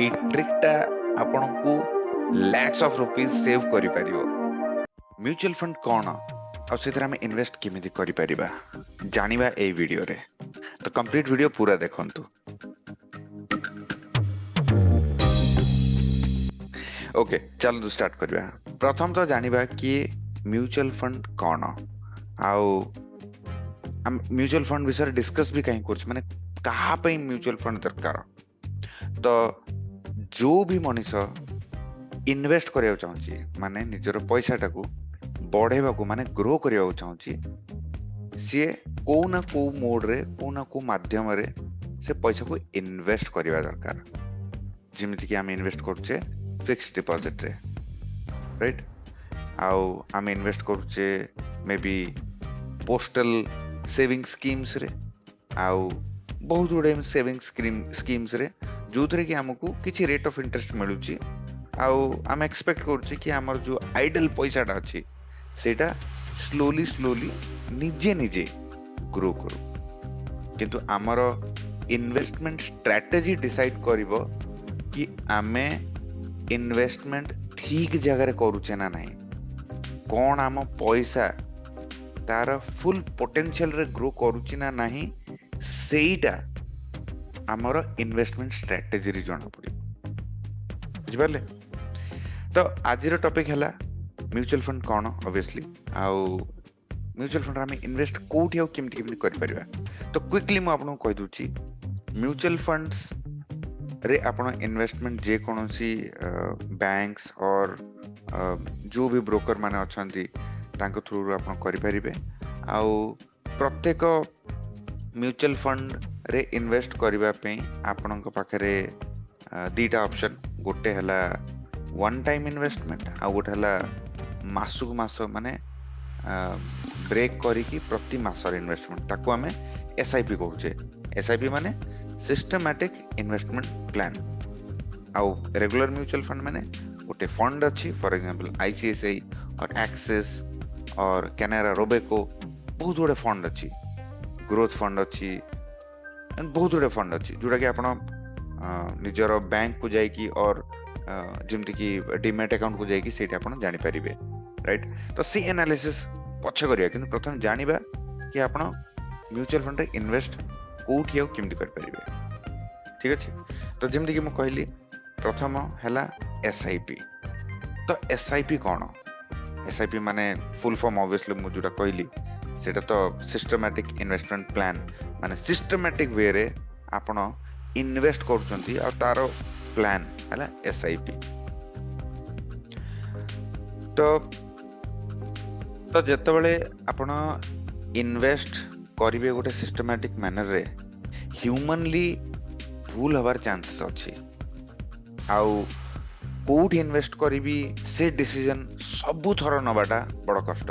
এই ট্রিকটা ଆପଣଙ୍କୁ lakhs of rupees save କରିପାରିବ। ମ୍ୟୁଚୁଆଲ ଫଣ୍ଡ କ'ଣ ଆଉ ସେଥିରେ ଆମେ ଇନଭେଷ୍ଟ କେମିତି କରିପାରିବା ଜାଣିବା ଏଇ ଭିଡିଓରେ। ତ କମ୍ପ୍ଲିଟ ଭିଡିଓ ପୁରା ଦେଖନ୍ତୁ। ଓକେ, ଚାଲନ୍ତୁ ଷ୍ଟାର୍ଟ କରିବା। ପ୍ରଥମ ତ ଜାଣିବା କି ମ୍ୟୁଚୁଆଲ ଫଣ୍ଡ କ'ଣ ଆଉ ଆମେ ମ୍ୟୁଚୁଆଲ ଫଣ୍ଡ ବିଷୟରେ ଡିସ୍କସ୍ ବି କାହିଁ କରୁଛୁ, ମାନେ କାହା ପାଇଁ ମ୍ୟୁଚୁଆଲ ଫଣ୍ଡ ଦରକାର। ତ ଯୋଉ ବି ମଣିଷ ଇନଭେଷ୍ଟ କରିବାକୁ ଚାହୁଁଛି, ମାନେ ନିଜର ପଇସାଟାକୁ ବଢେଇବାକୁ ମାନେ ଗ୍ରୋ କରିବାକୁ ଚାହୁଁଛି, ସିଏ କୋଉ ନା କୋଉ ମୋଡରେ କୋଉ ନା କୋଉ ମାଧ୍ୟମରେ ସେ ପଇସାକୁ ଇନଭେଷ୍ଟ କରିବା ଦରକାର। ଯେମିତିକି ଆମେ ଇନଭେଷ୍ଟ କରୁଛେ ଫିକ୍ସଡ ଡିପୋଜିଟରେ, ରାଇଟ୍? ଆଉ ଆମେ ଇନଭେଷ୍ଟ କରୁଛେ ମେ ବି ପୋଷ୍ଟାଲ ସେଭିଂ ସ୍କିମ୍ସରେ, ଆଉ ବହୁତ ଗୁଡାଏ ସେଭିଂ ସ୍କିମ୍ସରେ ଯୋଉଥିରେ କି ଆମକୁ କିଛି ରେଟ୍ ଅଫ୍ ଇଣ୍ଟରେଷ୍ଟ ମିଳୁଛି, ଆଉ ଆମେ ଏକ୍ସପେକ୍ଟ କରୁଛେ କି ଆମର ଯୋଉ ଆଇଡଲ ପଇସାଟା ଅଛି ସେଇଟା ସ୍ଲୋଲି ନିଜେ ନିଜେ ଗ୍ରୋ କରୁ। କିନ୍ତୁ ଆମର ଇନଭେଷ୍ଟମେଣ୍ଟ ଷ୍ଟ୍ରାଟେଜି ଡିସାଇଡ୍ କରିବ କି ଆମେ ଇନଭେଷ୍ଟମେଣ୍ଟ ଠିକ ଜାଗାରେ କରୁଛେ ନା ନାହିଁ, କ'ଣ ଆମ ପଇସା ତାର ଫୁଲ ପୋଟେନସିଆଲରେ ଗ୍ରୋ କରୁଛି ନା ନାହିଁ, ସେଇଟା ଆମର ଇନଭେଷ୍ଟମେଣ୍ଟ ଷ୍ଟ୍ରାଟେଜିରେ ଜଣା ପଡିବ। ବୁଝିପାରିଲେ? ତ ଆଜିର ଟପିକ ହେଲା ମ୍ୟୁଚୁଆଲ ଫଣ୍ଡ କ'ଣ, ଅବଭିୟସଲି, ଆଉ ମ୍ୟୁଚୁଆଲ ଫଣ୍ଡରେ ଆମେ ଇନଭେଷ୍ଟ କୋଉଠି ଆଉ କେମିତି କେମିତି କରିପାରିବା। ତ କ୍ୱିକଲି ମୁଁ ଆପଣଙ୍କୁ କହିଦଉଛି, ମ୍ୟୁଚୁଆଲ ଫଣ୍ଡସ ରେ ଆପଣ ଇନଭେଷ୍ଟମେଣ୍ଟ ଯେକୌଣସି ବ୍ୟାଙ୍କସ୍ ଅର୍ ଯୋଉ ବି ବ୍ରୋକର ମାନେ ଅଛନ୍ତି ତାଙ୍କ ଥ୍ରୁରୁ ଆପଣ କରିପାରିବେ। ଆଉ ପ୍ରତ୍ୟେକ ମ୍ୟୁଚୁଆଲ ଫଣ୍ଡରେ ଇନଭେଷ୍ଟ କରିବା ପାଇଁ ଆପଣଙ୍କ ପାଖରେ ଦିଟା ଅପସନ୍। ଗୋଟେ ହେଲା ୱାନ୍ ଟାଇମ୍ ଇନଭେଷ୍ଟମେଣ୍ଟ, ଆଉ ଗୋଟେ ହେଲା ମାସକୁ ମାସ, ମାନେ ବ୍ରେକ୍ କରିକି ପ୍ରତି ମାସର ଇନଭେଷ୍ଟମେଣ୍ଟ, ତାକୁ ଆମେ SIP କହୁଛେ। SIP ମାନେ ସିଷ୍ଟମାଟିକ୍ ଇନଭେଷ୍ଟମେଣ୍ଟ ପ୍ଲାନ୍। ଆଉ ରେଗୁଲାର ମ୍ୟୁଚୁଆଲ ଫଣ୍ଡ ମାନେ ଗୋଟେ ଫଣ୍ଡ ଅଛି, ଫର ଏକ୍ସାମ୍ପଲ ICICI ଅର୍ ଆକ୍ସିସ୍ ଅର୍ କାନାରା ରୋବେକୋ, ବହୁତ ଗୁଡେ ଫଣ୍ଡ ଅଛି, ଗ୍ରୋଥ ଫଣ୍ଡ ଅଛି, ବହୁତ ଗୁଡେ ଫଣ୍ଡ ଅଛି ଯୋଉଟାକି ଆପଣ ନିଜର ବ୍ୟାଙ୍କକୁ ଯାଇକି ଅର୍ ଯେମିତିକି ଡିମ୍ୟାଟ୍ ଆକାଉଣ୍ଟକୁ ଯାଇକି ସେଇଠି ଆପଣ ଜାଣିପାରିବେ, ରାଇଟ୍? ତ ସେଇ ଆନାଲିସିସ୍ ପଛେ କରିବା, କିନ୍ତୁ ପ୍ରଥମେ ଜାଣିବା କି ଆପଣ ମ୍ୟୁଚୁଆଲ ଫଣ୍ଡରେ ଇନଭେଷ୍ଟ କୋଉଠି ଆଉ କେମିତି କରିପାରିବେ। ଠିକ ଅଛି? ତ ଯେମିତିକି ମୁଁ କହିଲି, ପ୍ରଥମ ହେଲା SIP। ତ SIP କ'ଣ? SIP ମାନେ ଫୁଲ ଫର୍ମ ଅବଭିୟସଲି ମୁଁ ଯୋଉଟା କହିଲି ସେଇଟା ତ ସିଷ୍ଟମାଟିକ୍ ଇନଭେଷ୍ଟମେଣ୍ଟ ପ୍ଲାନ୍, ମାନେ ସିଷ୍ଟମାଟିକ୍ ୱେରେ ଆପଣ ଇନଭେଷ୍ଟ କରୁଛନ୍ତି, ଆଉ ତାର ପ୍ଲାନ୍ ହେଲା SIP। ତ ଯେତେବେଳେ ଆପଣ ଇନଭେଷ୍ଟ କରିବେ ଗୋଟେ ସିଷ୍ଟମାଟିକ୍ ମ୍ୟାନରରେ, ହ୍ୟୁମାନଲି ଭୁଲ ହବାର ଚାନ୍ସେସ୍ ଅଛି। ଆଉ କୋଉଠି ଇନଭେଷ୍ଟ କରିବି ସେ ଡିସିଜନ ସବୁ ଥର ନବାଟା ବଡ କଷ୍ଟ।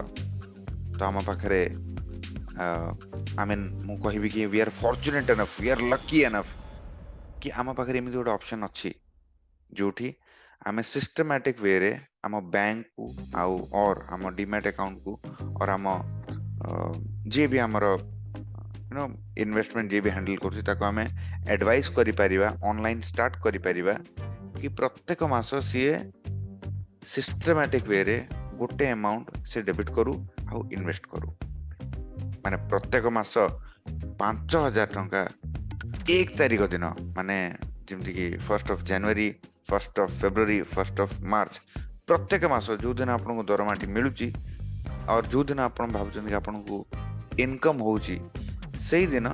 ତ ଆମ ପାଖରେ ମୁଁ କହିବି କି we are fortunate enough, we are lucky enough କି ଆମ ପାଖରେ ଏମିତି ଗୋଟେ ଅପସନ ଅଛି ଯୋଉଠି ଆମେ ସିଷ୍ଟମାଟିକ୍ ୱେରେ ଆମ ବ୍ୟାଙ୍କକୁ ଆଉ ଅର୍ ଆମ ଡିମ୍ୟାଟ୍ ଆକାଉଣ୍ଟକୁ ଅର୍ ଆମ ଯିଏ ବି ଆମର ଇନଭେଷ୍ଟମେଣ୍ଟ ଯିଏ ବି ହ୍ୟାଣ୍ଡେଲ କରୁଛି ତାକୁ ଆମେ ଆଡଭାଇସ୍ କରିପାରିବା, ଅନଲାଇନ୍ ଷ୍ଟାର୍ଟ କରିପାରିବା କି ପ୍ରତ୍ୟେକ ମାସ ସିଏ ସିଷ୍ଟମାଟିକ୍ ୱେରେ ଗୋଟେ ଆମାଉଣ୍ଟ ସେ ଡେବିଟ୍ କରୁ ଆଉ ଇନଭେଷ୍ଟ କରୁ। ମାନେ ପ୍ରତ୍ୟେକ ମାସ 5,000 ଟଙ୍କା 1 ତାରିଖ ଦିନ, ମାନେ ଯେମିତିକି 1st of January, 1st of February, 1st of March, ପ୍ରତ୍ୟେକ ମାସ ଯୋଉ ଦିନ ଆପଣଙ୍କୁ ଦରମାଟି ମିଳୁଛି ଆଉ ଯୋଉ ଦିନ ଆପଣ ଭାବୁଛନ୍ତି କି ଆପଣଙ୍କୁ ଇନକମ୍ ହଉଛି, ସେଇ ଦିନ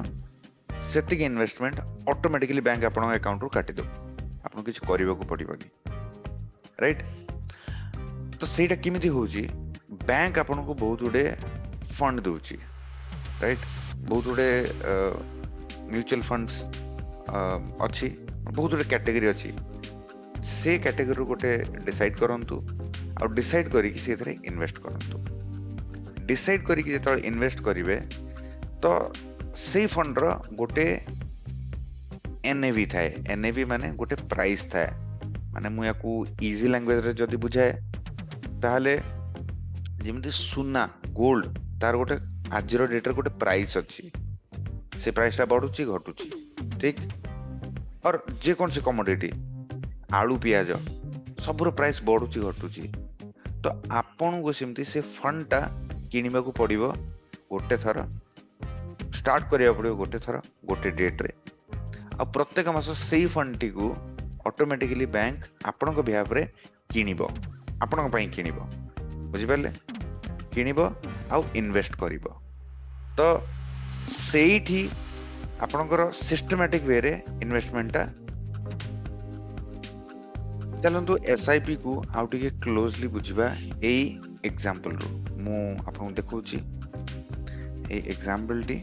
ସେତିକି ଇନଭେଷ୍ଟମେଣ୍ଟ ଅଟୋମେଟିକାଲି ବ୍ୟାଙ୍କ ଆପଣଙ୍କ ଆକାଉଣ୍ଟରୁ କାଟିଦେବ, ଆପଣଙ୍କୁ କିଛି କରିବାକୁ ପଡିବନି, ରାଇଟ୍? ତ ସେଇଟା କେମିତି ହଉଛି? ବ୍ୟାଙ୍କ ଆପଣଙ୍କୁ ବହୁତ ଗୁଡେ ଫଣ୍ଡ ଦଉଛି, ରାଇଟ୍? ବହୁତ ଗୁଡେ ମ୍ୟୁଚୁଆଲ ଫଣ୍ଡସ୍ ଅଛି, ବହୁତ ଗୁଡେ କ୍ୟାଟେଗୋରୀ ଅଛି। ସେ କ୍ୟାଟେଗୋରୀରୁ ଗୋଟେ ଡିସାଇଡ୍ କରନ୍ତୁ, ଆଉ ଡିସାଇଡ୍ କରିକି ସେଥିରେ ଇନଭେଷ୍ଟ କରନ୍ତୁ। ଡିସାଇଡ୍ କରିକି ଯେତେବେଳେ ଇନଭେଷ୍ଟ କରିବେ, ତ ସେଇ ଫଣ୍ଡର ଗୋଟେ NAV ଥାଏ। NAV ମାନେ ଗୋଟେ ପ୍ରାଇସ୍ ଥାଏ। ମାନେ ମୁଁ ୟାକୁ ଇଜି ଲାଙ୍ଗୁଏଜରେ ଯଦି ବୁଝାଏ, ତାହେଲେ ଯେମିତି ସୁନା, ଗୋଲ୍ଡ, ତାର ଗୋଟେ ଆଜିର ଡେଟରେ ଗୋଟେ ପ୍ରାଇସ୍ ଅଛି, ସେ ପ୍ରାଇସଟା ବଢୁଛି ଘଟୁଛି, ଠିକ? ଅର୍ ଯେକୌଣସି କମୋଡିଟି आलू पियाज सबुर प्राइस बढ़ुची घटुची तो आपन को सेमती से फंड टा किनिबा को पड़िबो गोटे थर स्टार्ट करिया पड़िबो गोटे थर गोटे डेट रे आ प्रत्येक मास सेही फंड टी को ऑटोमेटिकली बैंक आपन को बिहाफ रे किनिबो आपन को पई किनिबो बुझि परले किनिबो आ इन्वेस्ट करिबो तो सेठी आपनकर सिस्टमैटिक वे रे इन्वेस्टमेंट टा चलतु एसआईपी को आउ टिके क्लोजली बुझिबा एई एग्जांपल रो मु आपन देखौची एई एग्जांपल टी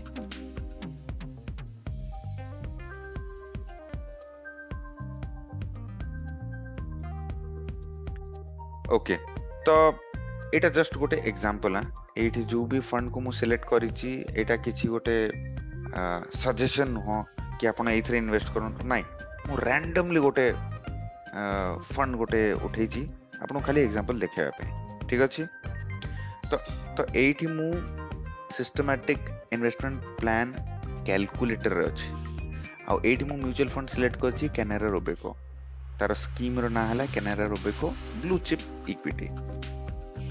ओके तो एटा जस्ट गोटे एग्जांपल है एठी जो भी फंड को मु सिलेक्ट करिची एटा किछि गोटे सजेशन हो कि आपण एथरे इन्वेस्ट करंतु नाही मु रैंडमली गोटे फंड गोटे उठेची आपन खाली एग्जांपल देखाया पे ठीक अछि तो एठी मु सिस्टमैटिक इन्वेस्टमेंट प्लान कैलकुलेटर रे अछि आ एठी मु म्यूचुअल फंड सिलेक्ट करछि कैनरा रोबेको तार स्कीम रो ना हला Canara Robeco blue chip equity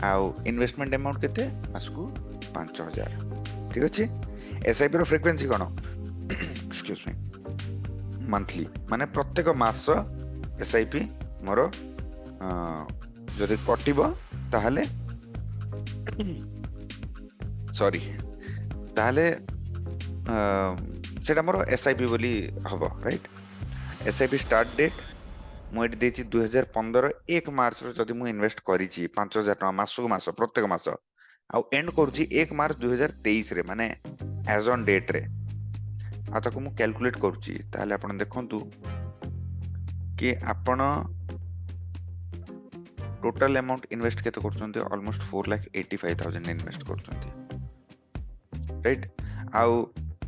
आउ इन्वेस्टमेंट अमाउंट केते मासकु 5000 ठीक अछि एसआईपी रो फ्रीक्वेंसी कोन एक्सक्यूज मी मंथली माने प्रत्येक मास एसआईपी मोर जदि कटिबो ताहले सॉरी ताहले सेटा मोर एसआईपी बोली हबो राइट एसआईपी स्टार्ट डेट मुझे देछि 2015 1 मार्च रो जदि मु इन्वेस्ट करिछि 5000 टका मासको मास प्रत्येक मास आ एंड करूछि 1 मार्च 2023 रे माने एज ऑन डेट रे आ ताको मु कैलकुलेट करूछि ताले आपण देखंतु कि आपण टोटल अमाउंट इन्वेस्ट केते करछन्ते ऑलमोस्ट 4,85,000 इन्वेस्ट करछन्ते राइट आउ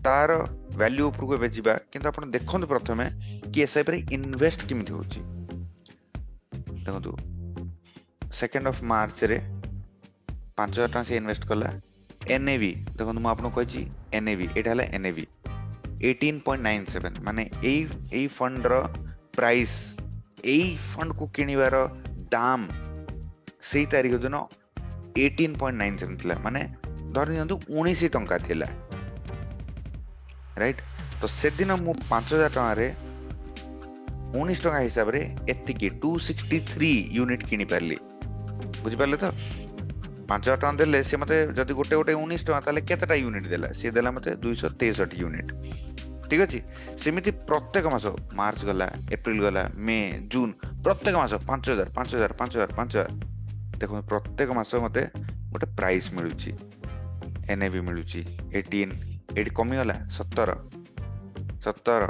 तार वैल्यू ऊपर को बेजिबा किंतु आपण देखंतु प्रथमे कि एसआईपी रे इन्वेस्ट किमिति होछि देखंतु 2nd ऑफ मार्च रे 5000 टका से इन्वेस्ट कला एनएवी देखंतु म आपन कहछि एनएवी एटा हला एनएवी 18.97 माने एई फंड रो प्राइस एई फंड को किनिबार दाम सेई तारिख दिन 18.97 थिला माने धरि नियंतु 19 टंका थिला राइट तो से दिन मु 5000 टका रे 19 टका हिसाब रे एतिकी 263 यूनिट किनि परली बुझि परले तो 5000 टका देले से मते जदी गोटे गोटे 19 टका ताले केतेटा यूनिट देला से देला मते 263 यूनिट ठीक अछि सेमिति प्रत्येक मास मार्च गला एप्रिल गला मे जून प्रत्येक मास 5000 5000 5000 5000 देखो प्रत्येक मास मते गोटे प्राइस मिलुची एनएवी मिलुची 18 एडी कमी गला 17 17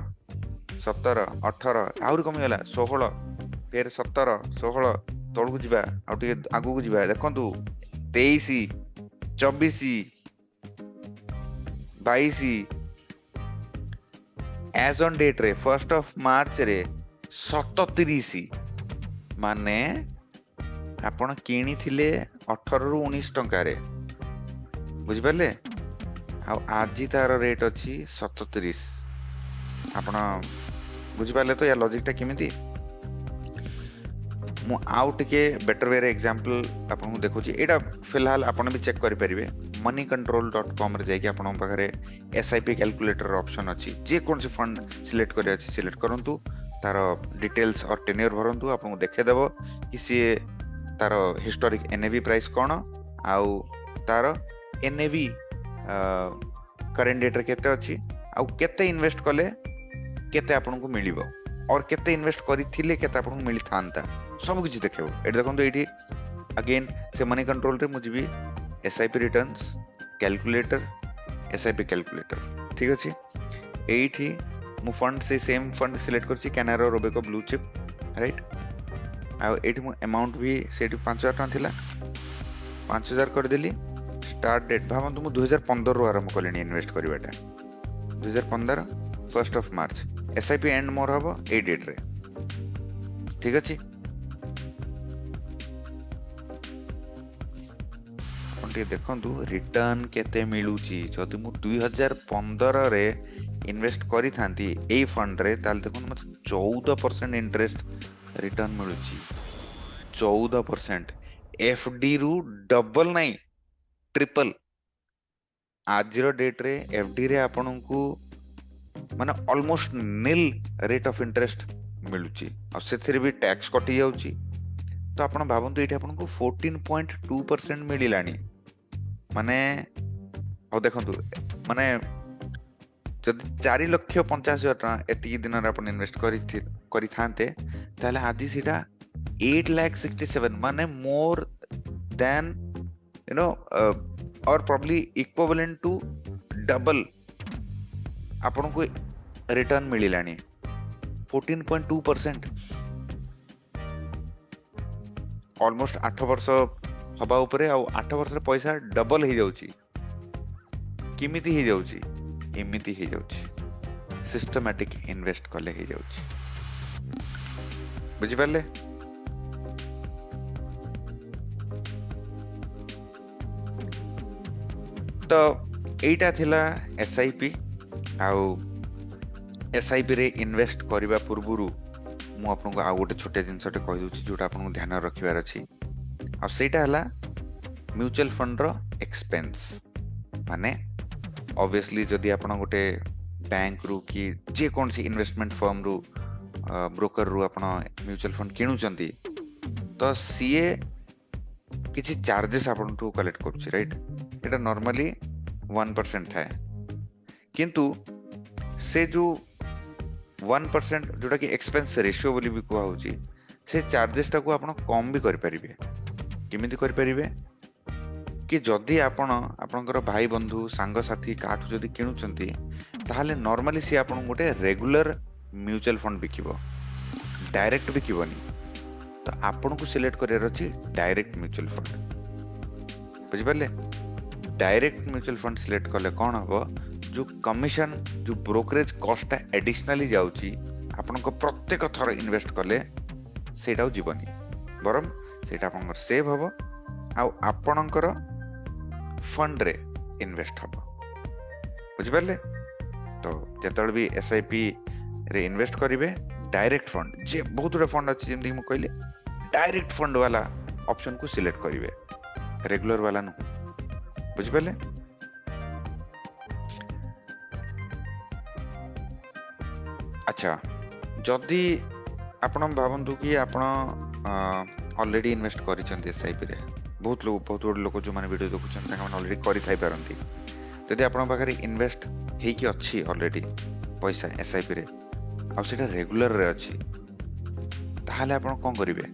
17 18 आउरी कमी गला 16 फिर 17 16 तळकु जिबा आउटी आगु को जिबा देखंतु 23 24 22 एज ऑन डेट रे 1st ऑफ मार्च रे 37 माने आपण किनी थिले 18 रु 19 टंका रे बुझि परले आ आज तार रेट अछि 37 आपण बुझि परले तो या लॉजिक टा किमिति मु आउट के बेटर वे रे एग्जांपल आपन को देखो छी एटा फिलहाल आपन भी चेक करि परिबे moneycontrol.com रे जाय कि आपन पाखरे एसआईपी कैलकुलेटर ऑप्शन अछि जे कोन से फंड सिलेक्ट करे अछि सिलेक्ट करंतु तार डिटेल्स और टेन्योर भरंतु आपन को देखे देबो कि सी तार हिस्टोरिक एनएवी प्राइस कोन आउ तार एनएवी करंट डेट रे केते अछि आउ केते इन्वेस्ट कले केते आपन को मिलिबो और केते इन्वेस्ट करी थिले केते आपन को मिली थांता सब किछि देखिबो एटा देखंतु एठी अगेन से मनी कंट्रोल रे मुजिबी SIP returns calculator SIP calculator ठीक अछि एठी मु फंड से सेम फंड सिलेक्ट करछि Canara Robeco blue chip right आ एठी मु अमाउंट भी सेठी 5000 टका थिला 5000 कर देली स्टार्ट डेट भाबंतु मु 2015 रो आरंभ कलेनी इन्वेस्ट करबाटा 2015 1st of March SIP and more हबो ए डेट रे ठीक अछि देखंतु रिटर्न केते मिलुची जदि मु 2015 रे इन्वेस्ट करी थांती ए फंड रे ताल देखन मत 14% इंटरेस्ट रिटर्न मिलुची 14%। एफडी रु डबल नहीं ट्रिपल। आज डेट रे एफडी रे आपन को माने almost nil rate of interest मिलुची और से भी टैक्स कटि जाउची। तो आपण भाबंतु एठी आपन को 14.2% मिलिलानी माने और देखंतु माने जदि 4,85,000 एति दिन रे आपन इन्वेस्ट करि थांते ताले आज सीटा 8,67,000 माने मोर देन यू नो और प्रॉब्ली इक्विवेलेंट टू डबल आपन को रिटर्न मिलिलानी 14.2%। ऑलमोस्ट 8 वर्ष हबा उपरे आ 8 वर्ष रे पैसा डबल हो जाउची। किमिति हो जाउची एमिति हो जाउची सिस्टमैटिक इन्वेस्ट कले हो जाउची। बुझि पाले तो एटा थिला एसआईपी आउ एसआईपी रे इन्वेस्ट करबा पूर्वरु मु आपनको आ गोटे छोटे जिनसटे कहि दोछि जोटा आपनको ध्यान रखिबार अछि आ सेटा हला म्यूचुअल फंड रो एक्सपेंस माने ऑब्वियसली जदि आपण गोटे बैंक रु कि जे कोन सी इन्वेस्टमेंट फर्म रु ब्रोकर रु आपण म्यूचुअल फंड किनुचंती तो सीए किछि चार्जेस आपण टू कलेक्ट करछि राइट। एटा नॉर्मली 1% थाए किंतु से जो 1% जोटा कि एक्सपेंस रेशियो बोली भी कुआ होची से चार्जेस टा को आपण कम भी करि परिबे। किमिति करि परिबे कि जदि आपण आपनकर भाई बंधु सांग साथी काठू जदि किनुचंती ताहाले नॉर्मली सी आपण गोटे रेगुलर म्यूचुअल फंड बिकिबो डायरेक्ट बिकिबोनी। तो आपण को सिलेक्ट करियर अछि डायरेक्ट म्यूचुअल फंड। बुझि पाले डायरेक्ट म्यूचुअल फंड सिलेक्ट कले कोन हबो जो कमीशन जो ब्रोकरेज कॉस्ट एडिशनली जाउची आपण को प्रत्येक थर इन्वेस्ट कले सेटाउ जीवनी बरम सेटा आपण सेव हबो आ आपणकर फंड रे इन्वेस्ट हबो। बुझि पाले तो जेतल भी एसआईपी रे इन्वेस्ट करिवे डायरेक्ट फंड जे बहुत गुड फंड अछि जेमि म कहले डायरेक्ट फंड वाला ऑप्शन को सिलेक्ट करिवे रेगुलर वाला न। बुझि पाले अच्छा जदि आपण भावंतु कि आपण ऑलरेडी इन्वेस्ट करिसंती एसआईपी रे बहुत लोग जो माने वीडियो देखुछन ताका माने ऑलरेडी करि थाई पारंती। जदि आपण पाखरे इन्वेस्ट हेई कि अछि ऑलरेडी पैसा एसआईपी रे आ सेटा रेगुलर रे अछि ताहाले आपण कोन करिवे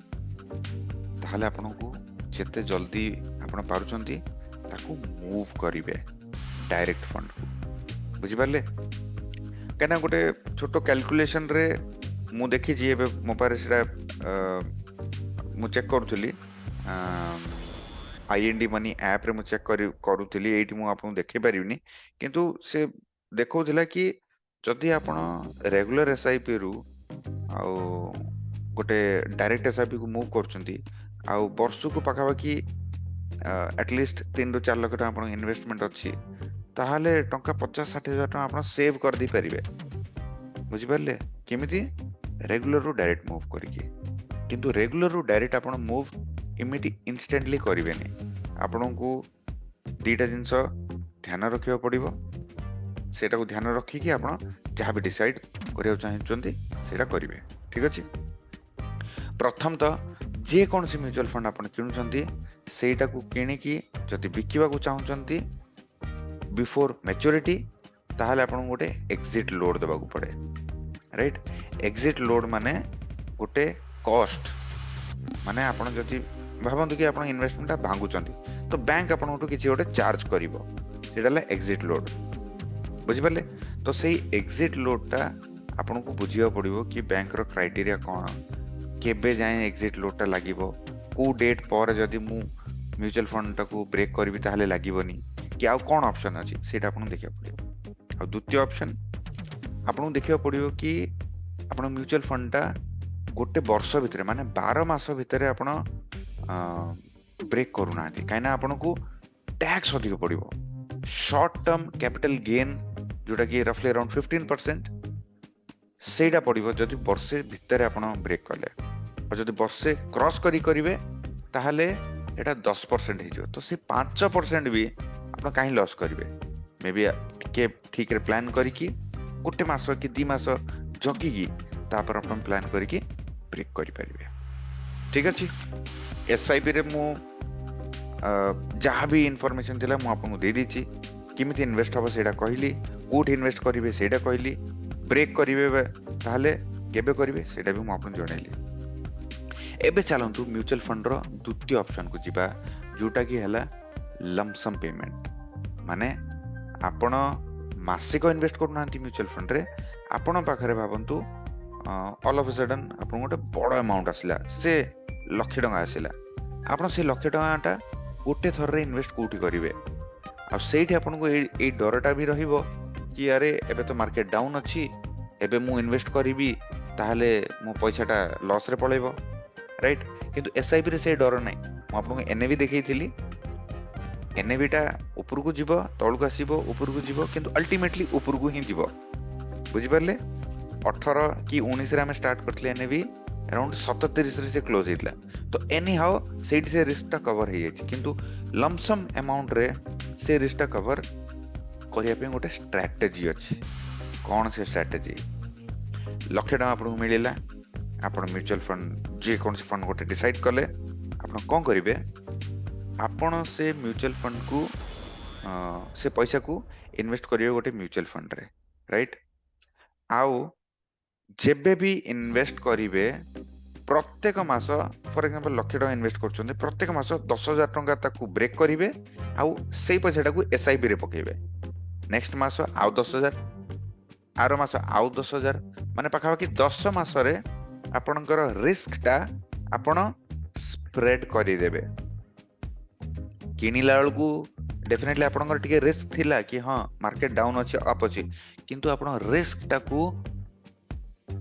ताहाले आपण को जेते जल्दी आपण पारुचंती ताकू मूव करिवे डायरेक्ट फंड को। बुझि पाले केना गोटे छोटो कैलकुलेशन रे मु देखि जे मो पारे सेटा मु चेक करूथली आईएनडी मनी ऐप रे मु चेक करूथली एठी मु आपन देखि परिबिनी किंतु से देखौथिला कि जदि आपण रेगुलर एसआईपी रु आ गोटे डायरेक्ट एसआईपी को मूव करचंती आ वर्ष को पाखा बाकी एटलीस्ट 3 ରୁ 4 लाख टका आपण इन्वेस्टमेंट अछि ताहाले टंका 50-60 हजार टका आपण सेव कर दी परिबे। बुझि पारले केमिति रेगुलर रु डायरेक्ट मूव करिके किंतु रेगुलर रु डायरेक्ट आपण मूव इंस्टेंटली करिवेनी। आपण को दीटा जिंस ध्यान रखियो पड़िबो सेटा को ध्यान रखी कि आपण जहां भी डिसाइड करियो चाहचंती सेटा करिवे। ठीक अछि प्रथम तो जे कोन सी म्यूचुअल फंड आपण किनुचंती सेटा को किनी कि जदि बिकिबा को चाहचंती बिफोर मैच्योरिटी ताहाले आपण गोटे एग्जिट लोड देबा को पड़े राइट। एग्जिट लोड माने गोटे कॉस्ट माने आपण जदि भाबंतु कि आपण इन्वेस्टमेंट भांगुचंती तो बैंक आपनटू किछि गोटे चार्ज करिवो सेटाला एग्जिट लोड। बुझि पाले तो सेही एग्जिट लोड ता आपन को बुझिया पड़िवो कि बैंक रो क्राइटेरिया कोन केबे जाय एग्जिट लोड ता लागिवो को डेट पर जदि मु म्यूचुअल फंड ता को ब्रेक करबी ताहाले लागिवोनी कि आ कोन ऑप्शन अछि सेटा आपन देखिया पड़िवो। आ द्वितीय ऑप्शन आपन देखिया पड़िवो कि आपन म्यूचुअल फंड ता गोटे वर्ष भितरे माने 12 मास भितरे आपन ब्रेक करूना कहीं आपन को टैक्स अधिक पड़िवो। शॉर्ट टर्म कैपिटल गेन जोटा कि रफली अराउंड 15% सेटा पड़िवो जदि वर्षे भितरे आपन ब्रेक कले और जदि वर्षे क्रॉस करेंगे ताहले एटा 10% हो तो से 5% भी आप कहीं लॉस करेंगे मे बी टिके ठीक रे प्लान करिकी गोटे मास कि 2 मास जगिकी तापर अपन प्लान करिकी ब्रेक करि परिबे। ठीक अछि एसआईपी रे मु जहाँ भी इनफॉरमेशन थिला मु आपन दे दीची किमिति इन्वेस्ट हबो सेटा कहली कोठ इन्वेस्ट करिवे सेटा कहली ब्रेक करिवे ताहले केबे करिवे सेटा भी मु आपन जणैली। एबे चलंतु म्यूचुअल फंड रो द्वितीय ऑप्शन को जिबा जोटा की हला लमसम पेमेंट माने आपण मासिक इन्वेस्ट करनांती म्यूचुअल फंड रे आपण पाखरे भाबंतु ऑल ऑफ अ सडन आपण गोटे बड़ अमाउंट आसिला से लाख टका आसिला आपण से लाख टकाटा गोटे थर रे इन्वेस्ट कोठी करिवे आ सेठी आपण को ए डरटा भी रहिबो कि अरे एबे तो मार्केट डाउन अछि एबे मु इन्वेस्ट करिवि ताहले मो पैसाटा लॉस रे पळेबो राइट किंतु एसआईपी रे से डर नै मु आपन को एनएवी देखैथिली एनएवी टा ऊपर को जीवो तळ को आसीबो ऊपर को जीवो किंतु अल्टीमेटली ऊपर को ही जीवो बुझि परले 18 कि 19 रे हम स्टार्ट करथले एनएवी अराउंड 77 रे से क्लोज हितला तो एनी हाउ सेट से रिस्क टा कवर हे अछि किंतु लमसम अमाउंट रे से रिस्क टा कवर करिया पे गोटे स्ट्रेटजी अछि कोन से स्ट्रेटजी लाख टका आपन मिलिला आपन म्यूचुअल फंड जे कोन से फंड गोटे डिसाइड कले आपन कोन करिवे आपन से म्यूचुअल फंड को से पैसा को इन्वेस्ट करिवे गोटे म्यूचुअल फंड रे राइट आउ जेबे भी इन्वेस्ट करिवे प्रत्येक मास फॉर एग्जांपल लाख टका इन्वेस्ट करछन्ते प्रत्येक मास 10,000 टका ताकू ब्रेक करिवे आउ सेई पैसाटा को एसआईपी रे पकेइवे नेक्स्ट मास आउ 10,000 आरो मास आउ 10,000 माने पाखापाखि 10 मास रे आपनकर रिस्क टा आपण स्प्रेड करि देबे किनिला बेलू डेफिनेटली आपनकर टिके रिस्क थिला कि हां मार्केट डाउन अछि अप अछि किंतु आपण रिस्क टाकू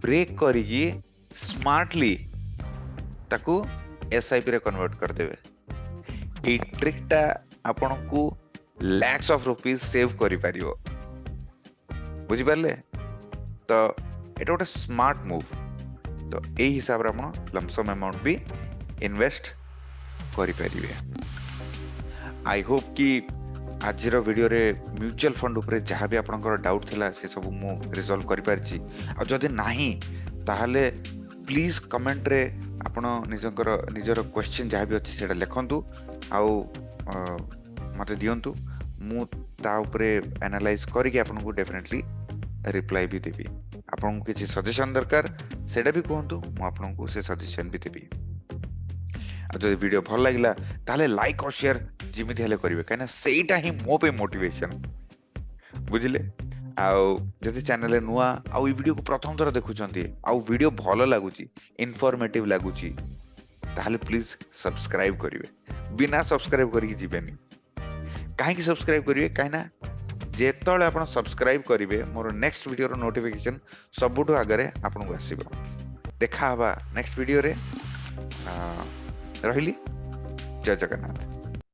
ब्रेक करिकी स्मार्टली ताकू एसआईपी रे कन्वर्ट कर देबे ए ट्रिक टा आपण को लैक्स ऑफ रुपीस सेव करि परियो बुझि परले तो एटा गोटे स्मार्ट मूव तो ए हिसाब रे आपण लमसम अमाउंट भी इन्वेस्ट करि परिबे। आई होप कि आज वीडियो रे म्यूचुअल फंड ऊपर जहाँ भी आपनकर डाउट थिला से सब मु रिजॉल्व करि पारछि आ जदि नाही ताहले प्लीज कमेंट रे आपण निजर क्वेश्चन जहाँ भी अछि सेटा लिखंतु आउ मते दियंतु मु ता ऊपर एनालाइज करिके आपन को डेफिनेटली रिप्लाई भी देबी आपन को किछि सजेशन दरकार सेटा भी कहंतु मु आपन को से सजेशन भी देबी आ जदि वीडियो भल लागिला ताहले लाइक और शेयर जिमिति हेले करिवे काना सेटा ही मो पे मोटिवेशन बुझिले आउ जदि चैनल नुआ आउ ई वीडियो को प्रथम थर देखुचंती आउ वीडियो भलो लागुची इन्फॉर्मेटिव लागुची ताहले प्लीज सब्सक्राइब करिवे बिना सब्सक्राइब करिके जिबेनी काहे कि सब्सक्राइब करिवे काइना जेतळे आपण सब्सक्राइब करिवे मोर नेक्स्ट वीडियो रो नोटिफिकेशन सबुठो आगरे आपण को आसीबो देखा हबा नेक्स्ट वीडियो रे रहिली जय जगन्नाथ।